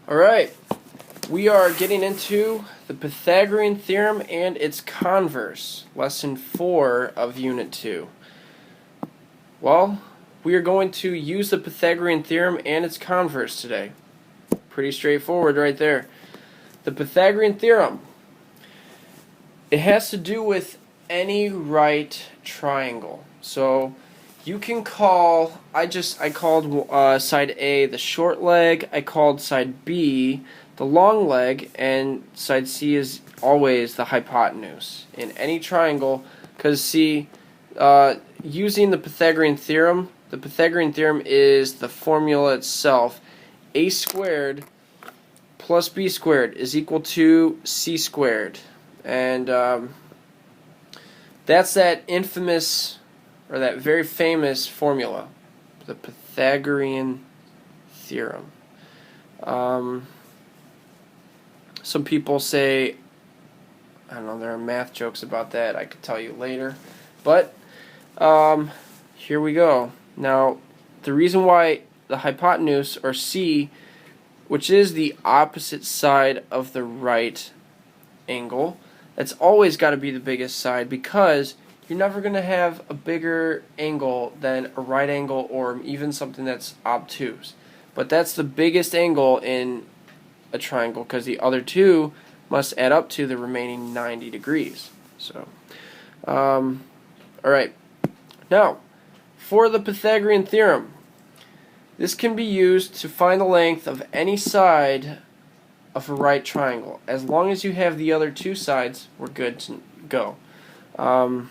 Alright, we are getting into the Pythagorean Theorem and its converse, lesson 4 of Unit 2. Well, we are going to use the Pythagorean Theorem and its converse today. Pretty straightforward right there. The Pythagorean Theorem. It has to do with any right triangle. So you can call, I called side A the short leg, I called side B the long leg, and side C is always the hypotenuse in any triangle, because see, using the Pythagorean Theorem is the formula itself. A squared plus B squared is equal to C squared. And that's that infamous, or that very famous formula, the Pythagorean Theorem. Some people say, I don't know, there are math jokes about that, I could tell you later. But, here we go. Now, the reason why the hypotenuse, or C, which is the opposite side of the right angle, that's always got to be the biggest side, because you're never going to have a bigger angle than a right angle or even something that's obtuse. But that's the biggest angle in a triangle, because the other two must add up to the remaining 90 degrees. So, alright. Now, for the Pythagorean Theorem, this can be used to find the length of any side of a right triangle. As long as you have the other two sides, we're good to go. And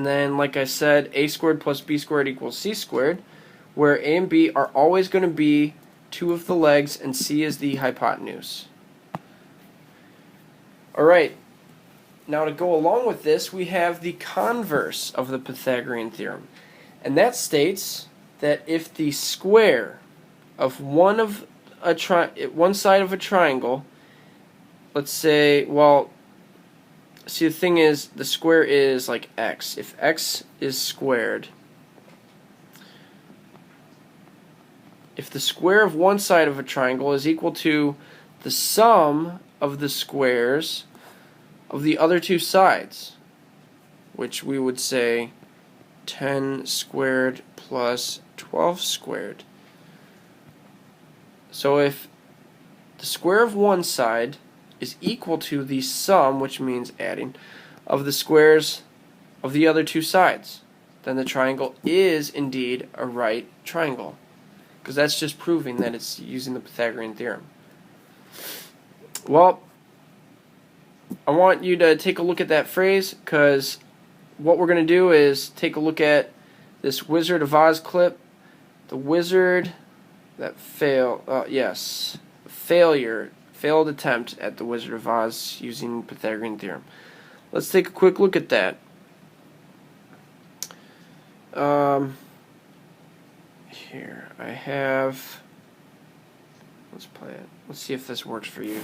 then, like I said, a squared plus b squared equals c squared, where a and b are always going to be two of the legs and c is the hypotenuse. Alright, now to go along with this, we have the converse of the Pythagorean Theorem. And that states that if the square of one side of a triangle, let's say, well, see, the thing is, the square is like x. If x is squared, if the square of one side of a triangle is equal to the sum of the squares of the other two sides, which we would say 10 squared plus 12 squared. So if the square of one side is equal to the sum, which means adding, of the squares of the other two sides, then the triangle is indeed a right triangle. Because that's just proving that it's using the Pythagorean Theorem. Well, I want you to take a look at that phrase, because what we're going to do is take a look at this Wizard of Oz clip. The wizard that failed attempt at the Wizard of Oz using Pythagorean Theorem. Let's take a quick look at that. Here I have, let's play it. Let's see if this works for you.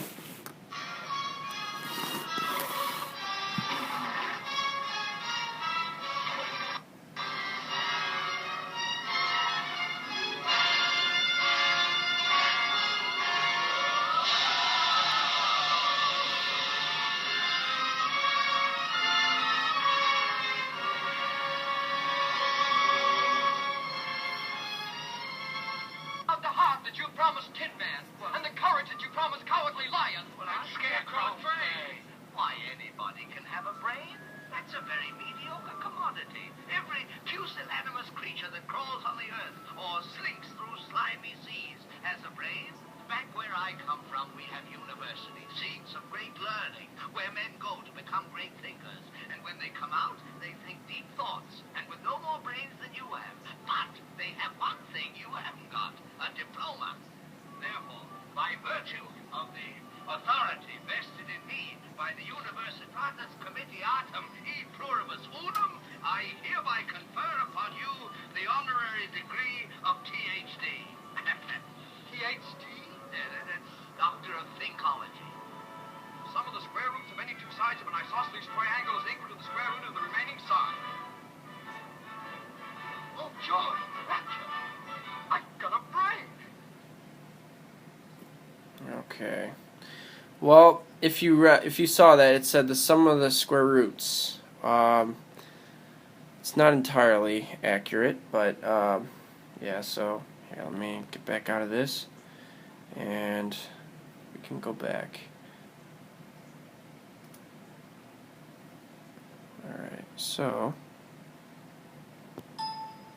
That you promised Tin Man, and the courage that you promised Cowardly Lion. Well, I'm Scarecrow brain. Why, anybody can have a brain. That's a very mediocre commodity. Every pusillanimous creature that crawls on the earth or slinks through slimy seas has a brain. Back where I come from, we have universities, seats of great learning, where men go to become great thinkers. And when they come out, they think deep thoughts, and with no more brains than you have. But they have one thing you haven't got, a diploma. Therefore, by virtue of the authority vested in me by the Universitatis Comitiatum e Pluribus Unum, I hereby confer upon you the honorary degree of Ph.D. PhD? That's Doctor of Thinkology. Sum of the square roots of any two sides of an isosceles triangle is equal to the square root of the remaining side. Oh, joy! Rapture! I've got a brain! Okay. Well, if you saw that, it said the sum of the square roots. It's not entirely accurate, but yeah. So here, let me get back out of this, and we can go back. All right. So,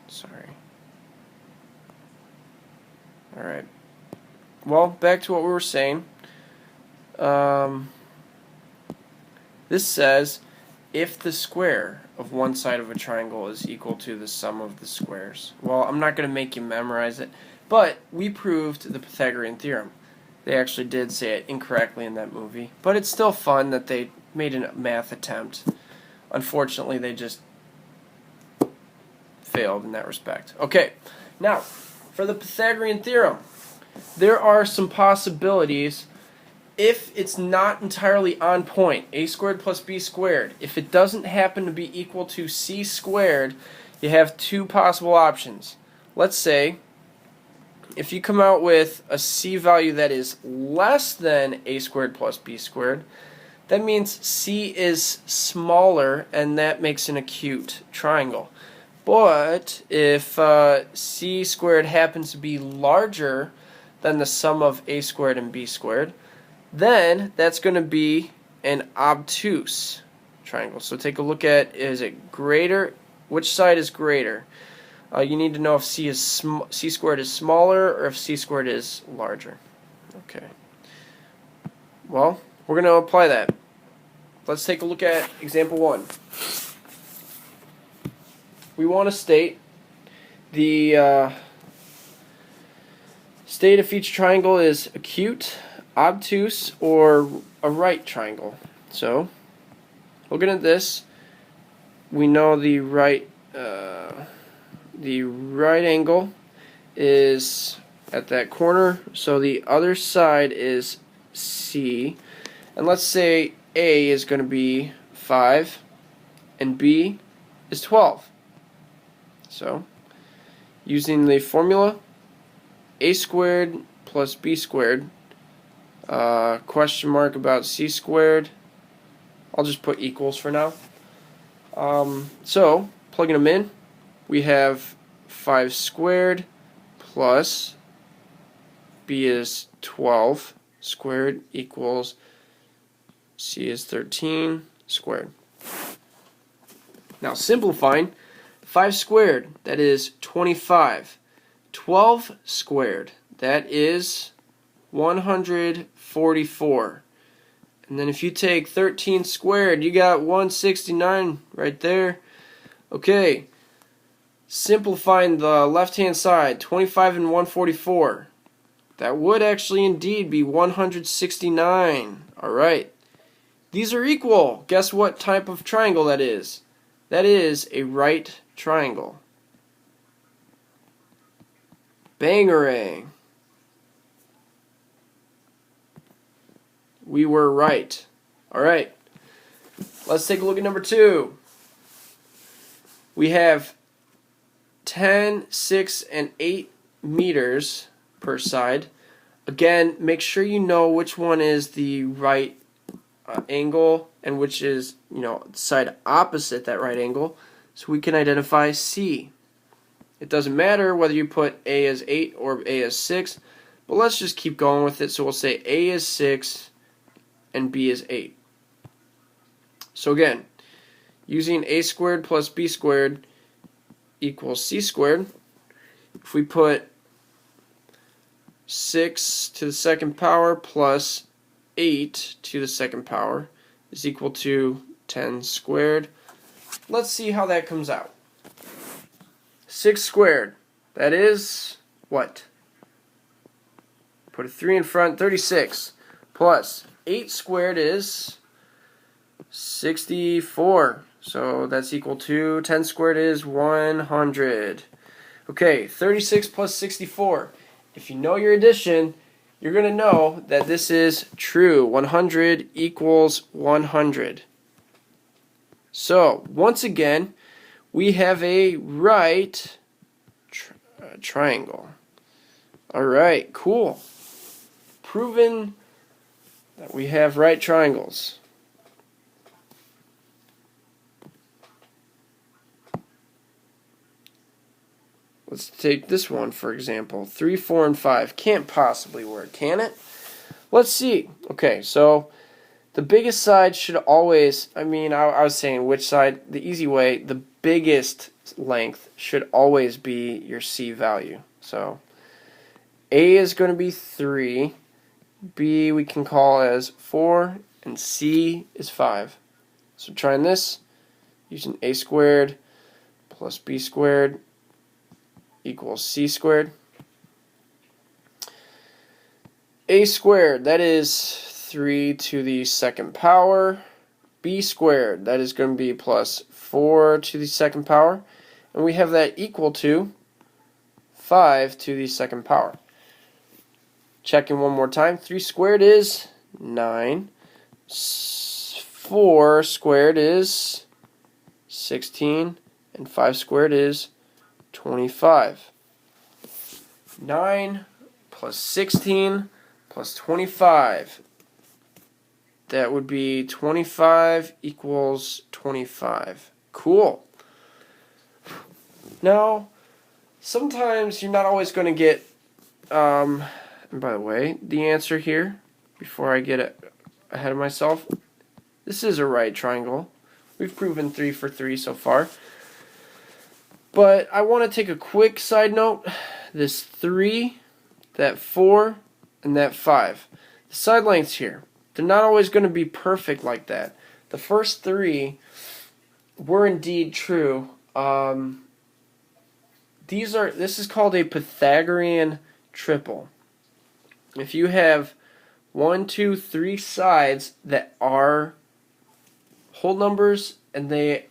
sorry. All right. Well, back to what we were saying. This says if the square of one side of a triangle is equal to the sum of the squares. Well, I'm not going to make you memorize it, but we proved the Pythagorean Theorem. They actually did say it incorrectly in that movie, but it's still fun that they made a math attempt. Unfortunately, they just failed in that respect. Okay, now, for the Pythagorean Theorem, there are some possibilities if it's not entirely on point. A squared plus b squared. If it doesn't happen to be equal to c squared, you have two possible options. Let's say if you come out with a c value that is less than a squared plus b squared, that means c is smaller, and that makes an acute triangle. But if c squared happens to be larger than the sum of a squared and b squared, then that's going to be an obtuse triangle. So take a look at, is it greater? Which side is greater? You need to know if c squared is smaller or if c squared is larger. Okay. Well, we're going to apply that. Let's take a look at example 1. We want to state the state if each triangle is acute, obtuse, or a right triangle. So, looking at this, we know the right angle is at that corner, so the other side is C, and let's say A is going to be 5 and B is 12. So, using the formula, a squared plus b squared, question mark about c squared, I'll just put equals for now. So, plugging them in, we have 5 squared plus b is 12 squared equals c is 13 squared. Now, simplifying, 5 squared, that is 25. 12 squared, that is 144. And then if you take 13 squared, you got 169 right there. Okay, simplifying the left-hand side, 25 and 144. That would actually indeed be 169. Alright, these are equal. Guess what type of triangle that is? That is a right triangle. Bangarang. We were right. Alright. Let's take a look at number 2. We have 10, 6, and 8 meters per side. Again, make sure you know which one is the right angle and which is, side opposite that right angle, so we can identify C. It doesn't matter whether you put A as 8 or A as 6, but let's just keep going with it. So we'll say A is 6 and B is 8. So again, using A squared plus B squared equals C squared, if we put 6 to the second power plus 8 to the second power is equal to 10 squared. Let's see how that comes out. 6 squared, that is what? Put a 3 in front, 36, plus 8 squared is 64. So that's equal to 10 squared is 100. Okay, 36 plus 64. If you know your addition, you're going to know that this is true. 100 equals 100. So, once again, we have a right triangle. Alright, cool. proven that we have right triangles. Let's take this one, for example. 3, 4, and 5. Can't possibly work, can it? Let's see. Okay, so the biggest side should always, I was saying which side, the easy way, the biggest length should always be your C value. So A is going to be 3, B we can call as 4, and C is 5. So trying this, using A squared plus B squared equals C squared. A squared, that is 3 to the second power. B squared, that is going to be plus 4 to the second power. And we have that equal to 5 to the second power. Checking one more time. 3 squared is 9. 4 squared is 16. And 5 squared is 25. 9 plus 16 plus 25. That would be 25 equals 25. Cool. Now, sometimes you're not always going to get, and by the way, the answer here, before I get ahead of myself, this is a right triangle. We've proven 3 for 3 so far. But I want to take a quick side note. This 3, that 4, and that 5. The side lengths here, they're not always going to be perfect like that. The first 3 were indeed true. This is called a Pythagorean triple. If you have 1, 2, 3 sides that are whole numbers and they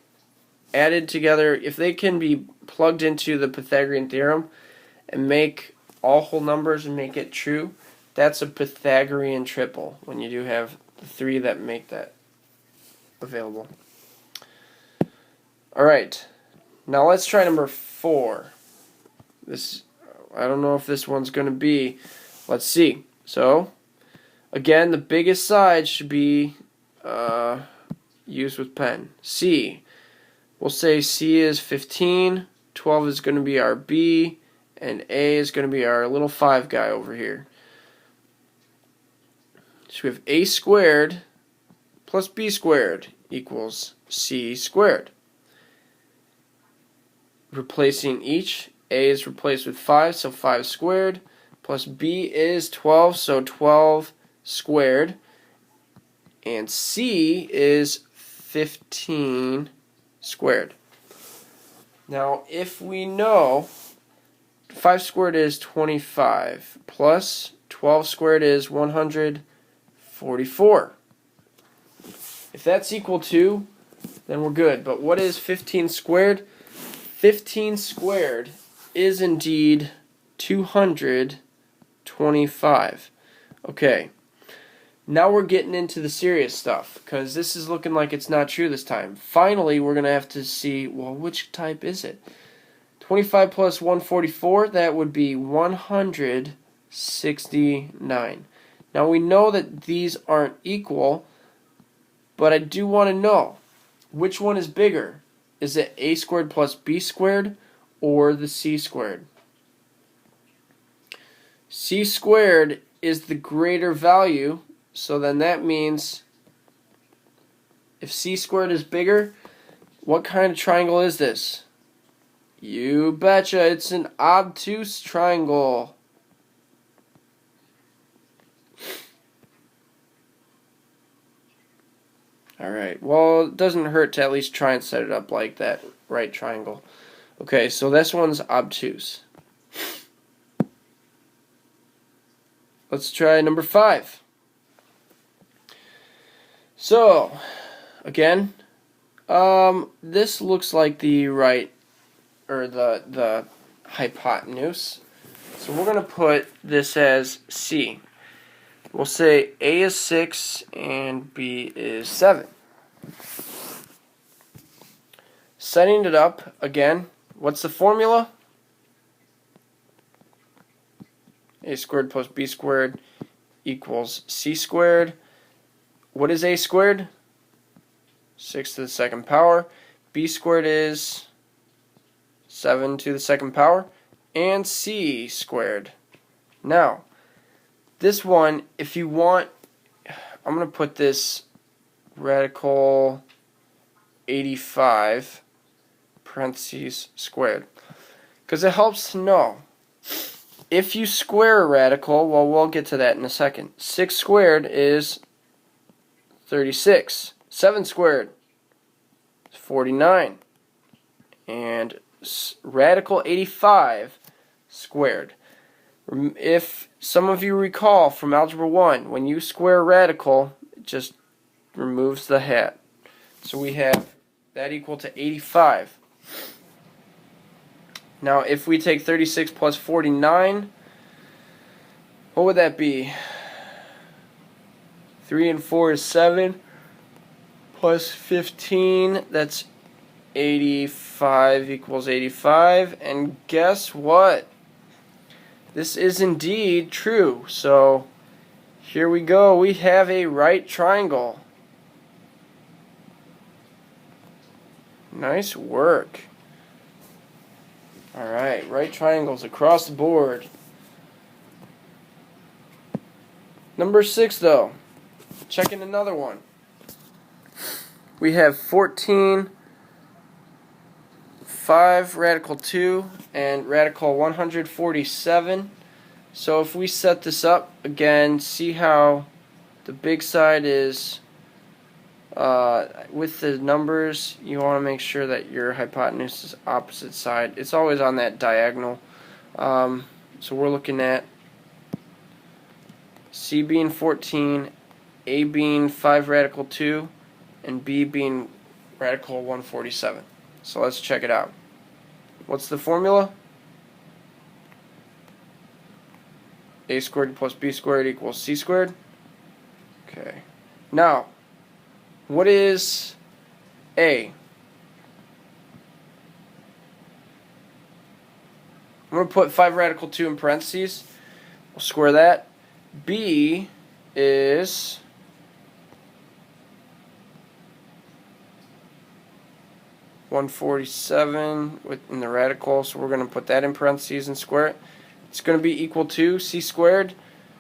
added together, if they can be plugged into the Pythagorean theorem and make all whole numbers and make it true, that's a Pythagorean triple when you do have the 3 that make that available. Alright, now let's try number 4. I don't know if this one's going to be. Let's see. So, again, the biggest side should be used with pen. C. We'll say C is 15, 12 is going to be our B, and A is going to be our little 5 guy over here. So we have A squared plus B squared equals C squared. Replacing each, A is replaced with 5, so 5 squared, plus B is 12, so 12 squared, and C is 15 squared. Now, if we know 5 squared is 25, plus 12 squared is 144. If that's equal to, then we're good. But what is 15 squared? 15 squared is indeed 225. Okay. Now we're getting into the serious stuff, because this is looking like it's not true this time. Finally, we're going to have to see, well, which type is it? 25 plus 144, that would be 169. Now we know that these aren't equal, but I do want to know, which one is bigger? Is it A squared plus B squared, or the C squared? C squared is the greater value, so then that means if C squared is bigger, what kind of triangle is this? You betcha, it's an obtuse triangle. Alright, well, it doesn't hurt to at least try and set it up like that right triangle. Okay, so this one's obtuse. Let's try number 5. So, again, this looks like the right, or the hypotenuse. So we're going to put this as C. We'll say A is 6 and B is 7. Setting it up, again, what's the formula? A squared plus B squared equals c squared. What is a squared? 6 to the second power. B squared is 7 to the second power. And c squared. Now, this one, if you want, I'm going to put this radical 85 parentheses squared, because it helps to know if you square a radical. Well, we'll get to that in a second. 6 squared is 36. 7 squared is 49. And radical 85 squared. If some of you recall from Algebra 1, when you square a radical, it just removes the hat. So we have that equal to 85. Now, if we take 36 plus 49, what would that be? 3 and 4 is 7. Plus 15, that's 85 equals 85. And guess what? This is indeed true. So, here we go. We have a right triangle. Nice work. Alright, right triangles across the board. Number 6, though. Checking another one. We have 14, 5 radical 2, and radical 147. So if we set this up, again, see how the big side is, with the numbers, you want to make sure that your hypotenuse is opposite side. It's always on that diagonal. So we're looking at C being 14, A being 5 radical 2, and B being radical 147. So let's check it out. What's the formula? A squared plus B squared equals C squared. Okay. Now, what is A? I'm going to put 5 radical 2 in parentheses. We'll square that. B is 147 in the radical, so we're going to put that in parentheses and square it. It's going to be equal to C squared.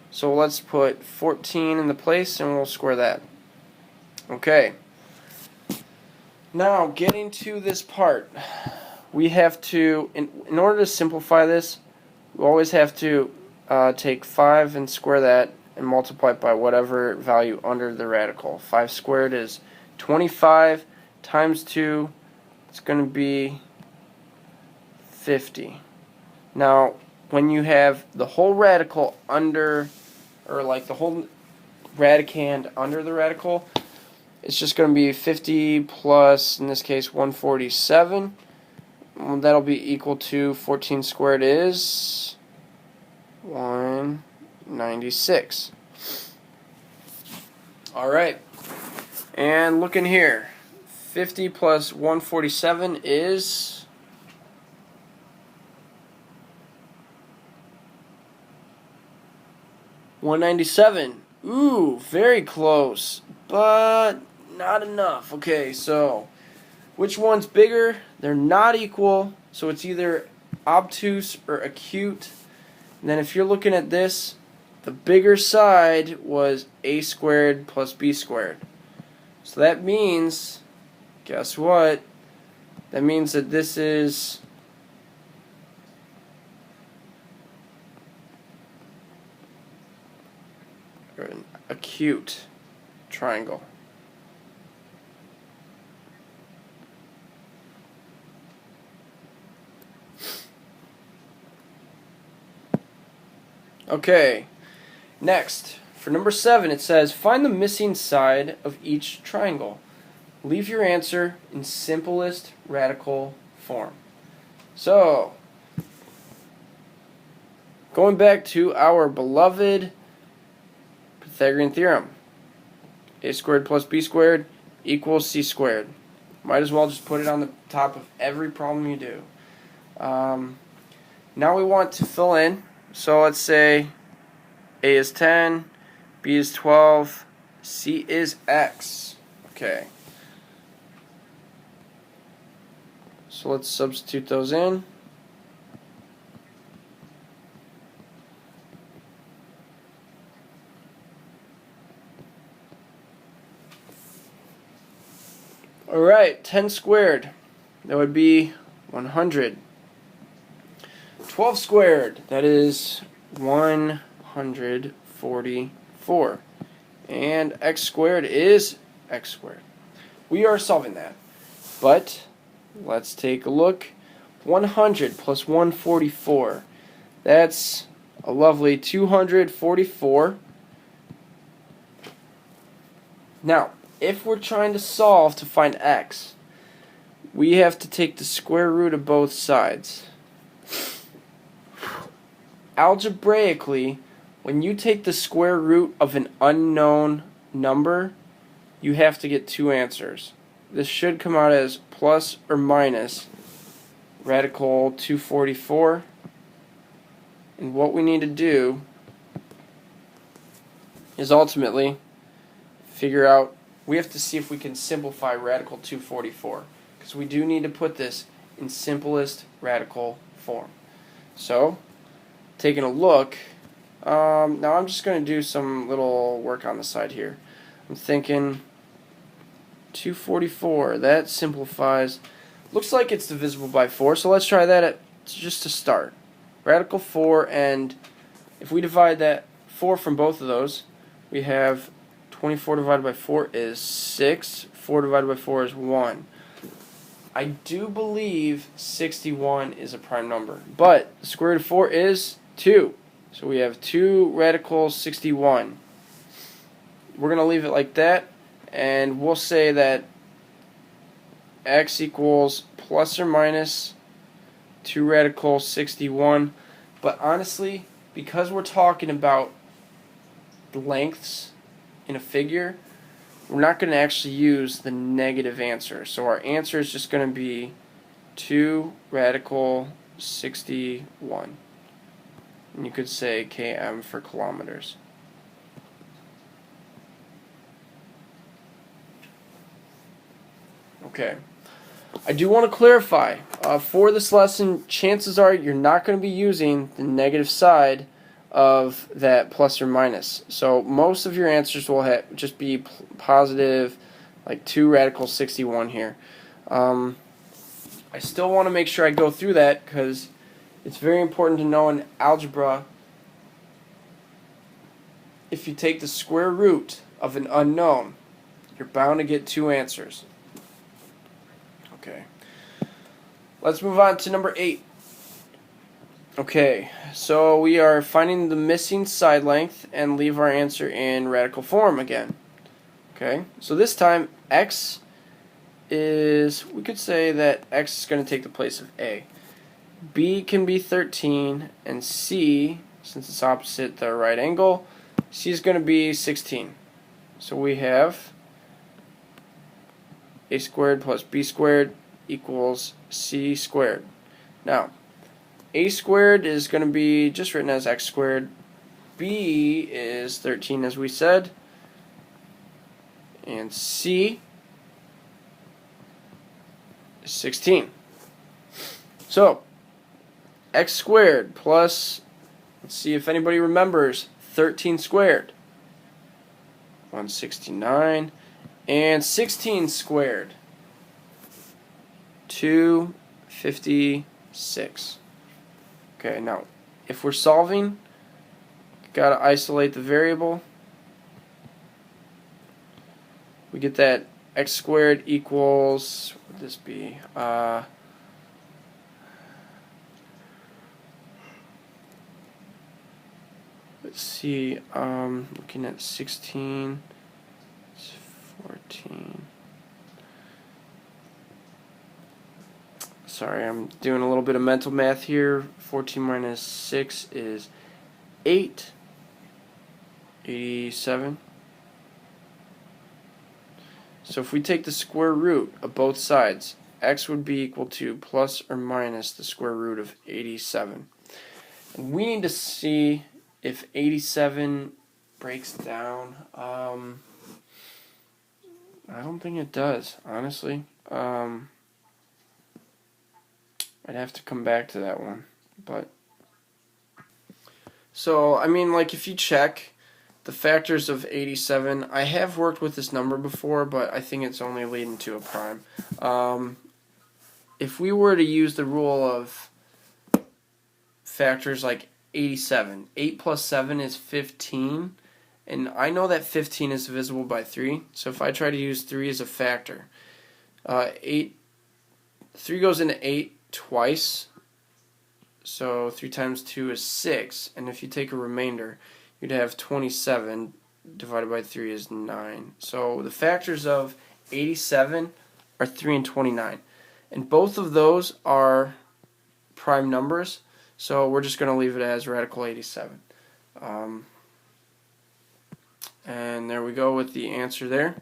So let's put 14 in the place and we'll square that. Okay. Now, getting to this part, we have to, in order to simplify this, we always have to take 5 and square that and multiply it by whatever value under the radical. 5 squared is 25 times 2, it's going to be 50. Now, when you have the whole radical under, or like the whole radicand under the radical, it's just going to be 50 plus, in this case, 147. Well, that'll be equal to 14 squared is 196. Alright. And looking here. 50 plus 147 is 197. Ooh, very close, but not enough. Okay, so which one's bigger? They're not equal, so it's either obtuse or acute. And then if you're looking at this, the bigger side was a squared plus b squared. So that means, guess what? That means that this is an acute triangle. Okay, next, for number 7, it says, find the missing side of each triangle. Leave your answer in simplest radical form. So, going back to our beloved Pythagorean Theorem. A squared plus b squared equals c squared. Might as well just put it on the top of every problem you do. Now we want to fill in. So let's say a is 10, B is 12. C is X. Okay. So let's substitute those in. Alright, 10 squared. That would be 100. 12 squared. That is 144. And x squared is x squared. We are solving that. But let's take a look. 100 plus 144. That's a lovely 244. Now, if we're trying to solve to find x, we have to take the square root of both sides. Algebraically, when you take the square root of an unknown number, you have to get two answers. This should come out as plus or minus radical 244. And what we need to do is ultimately figure out, we have to see if we can simplify radical 244. Because we do need to put this in simplest radical form. So, taking a look, now I'm just going to do some little work on the side here. I'm thinking 244, that simplifies, looks like it's divisible by 4, so let's try that just to start. Radical 4, and if we divide that 4 from both of those, we have 24 divided by 4 is 6, 4 divided by 4 is 1. I do believe 61 is a prime number, but the square root of 4 is 2. So we have 2 radical 61. We're going to leave it like that, and we'll say that x equals plus or minus 2 radical 61. But honestly, because we're talking about lengths in a figure, we're not going to actually use the negative answer. So our answer is just going to be 2 radical 61. And you could say km for kilometers. Okay. I do want to clarify, for this lesson, chances are you're not going to be using the negative side of that plus or minus. So most of your answers will just be positive, like 2 radical 61 here. I still want to make sure I go through that because it's very important to know in algebra, if you take the square root of an unknown, you're bound to get 2 answers. Okay. Let's move on to number 8. Okay, so we are finding the missing side length and leave our answer in radical form again. Okay, so this time x is, we could say that x is going to take the place of a. B can be 13, and C, since it's opposite the right angle, C is going to be 16. So we have a squared plus b squared equals c squared. Now, a squared is going to be just written as x squared. B is 13 as we said. And C is 16. So, x squared plus, let's see if anybody remembers, 13 squared. 169. And 16 squared. 256. Okay, now, if we're solving, got to isolate the variable. We get that x squared equals, what would this be? Let's see, looking at 16, it's 14. Sorry, I'm doing a little bit of mental math here. 14 minus 6 is 8. 87. So if we take the square root of both sides, x would be equal to plus or minus the square root of 87. And we need to see if 87 breaks down. I don't think it does, honestly. I'd have to come back to that one. But so, I mean, like, if you check the factors of 87, I have worked with this number before, but I think it's only leading to a prime. If we were to use the rule of factors like 87, 8 plus 7 is 15, and I know that 15 is divisible by 3, so if I try to use 3 as a factor, 3 goes into 8 twice, so 3 times 2 is 6, and if you take a remainder, you'd have 27 divided by 3 is 9. So the factors of 87 are 3 and 29, and both of those are prime numbers, so we're just going to leave it as radical 87. And there we go with the answer there.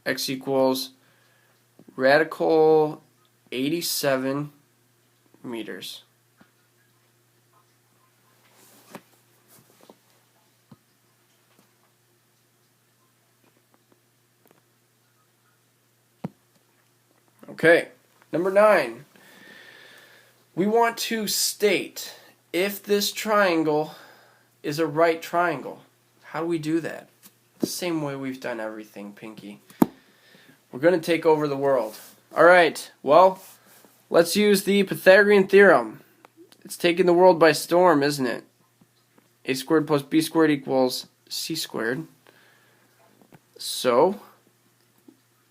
X equals radical 87 meters. Okay, number 9. We want to state if this triangle is a right triangle. How do we do that? The same way we've done everything, Pinky. We're going to take over the world. Alright, well, let's use the Pythagorean Theorem. It's taking the world by storm, isn't it? A squared plus b squared equals c squared. So,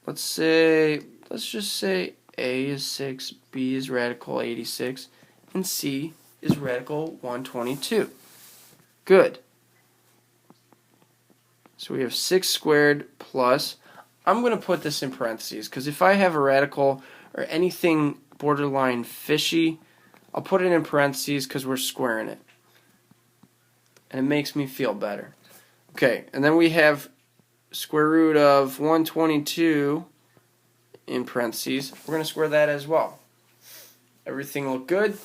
let's just say a is 6, b is radical 86, and c is radical 122. Good. So we have 6 squared plus, I'm going to put this in parentheses, because if I have a radical or anything borderline fishy, I'll put it in parentheses because we're squaring it. And it makes me feel better. Okay, and then we have square root of 122 in parentheses. We're going to square that as well. Everything look good?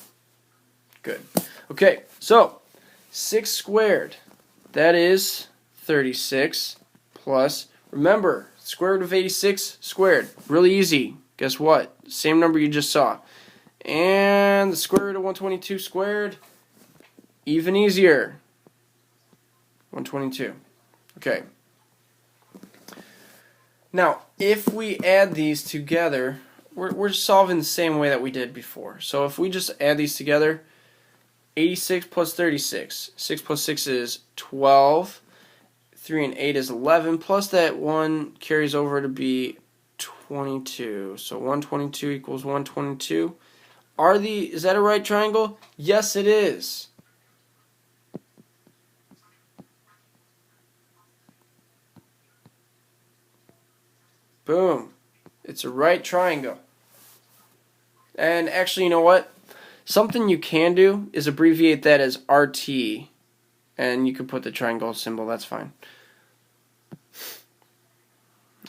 Good. Okay, so 6 squared, that is 36 plus, remember, square root of 86 squared. Really easy. Guess what? Same number you just saw. And the square root of 122 squared, even easier. 122. Okay. Now, if we add these together, we're solving the same way that we did before. So if we just add these together, 86 plus 36. 6 plus 6 is 12. 3 and 8 is 11. Plus that 1 carries over to be 22. So 122 equals 122. Is that a right triangle? Yes, it is. Boom. It's a right triangle. And actually, you know what? Something you can do is abbreviate that as RT. And you can put the triangle symbol. That's fine.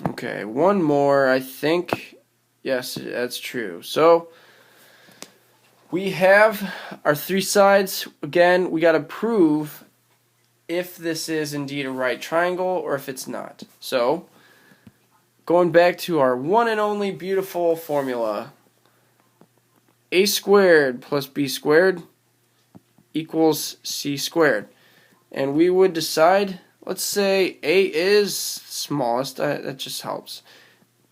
Okay, one more, I think. Yes, that's true. So, we have our 3 sides. Again, we got to prove if this is indeed a right triangle or if it's not. So, going back to our one and only beautiful formula. A squared plus b squared equals c squared. And we would decide, let's say a is smallest, that just helps.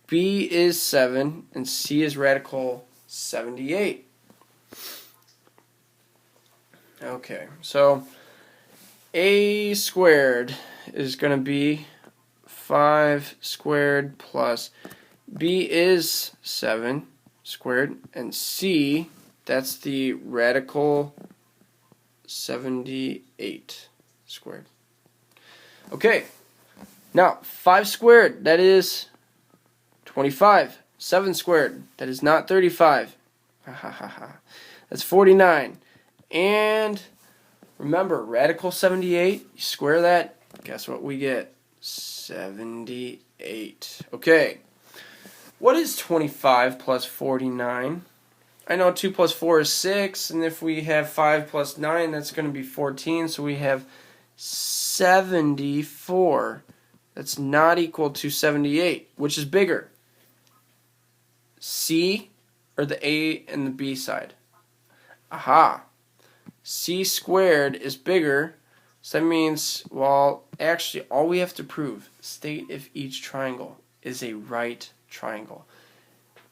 B is 7 and c is radical 78. Okay, so a squared is going to be 5 squared plus b is 7 squared, and c, that's the radical 78 squared. Okay, now 5 squared, that is 25. 7 squared, that is not 35. Ha ha ha ha. That's 49. And remember, radical 78, you square that, guess what we get? 78. Okay. What is 25 plus 49? I know 2 plus 4 is 6, and if we have 5 plus 9, that's going to be 14, so we have 74. That's not equal to 78. Which is bigger? C or the A and the B side? Aha. C squared is bigger. So that means, well, actually, all we have to prove, state if each triangle is a right triangle.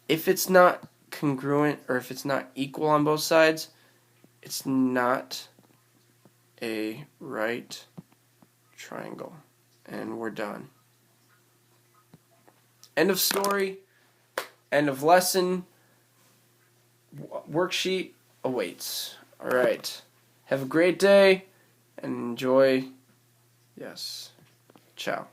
If it's not congruent or if it's not equal on both sides, it's not a right triangle. And we're done. End of story. End of lesson. Worksheet awaits. All right. Have a great day and enjoy. Yes. Ciao.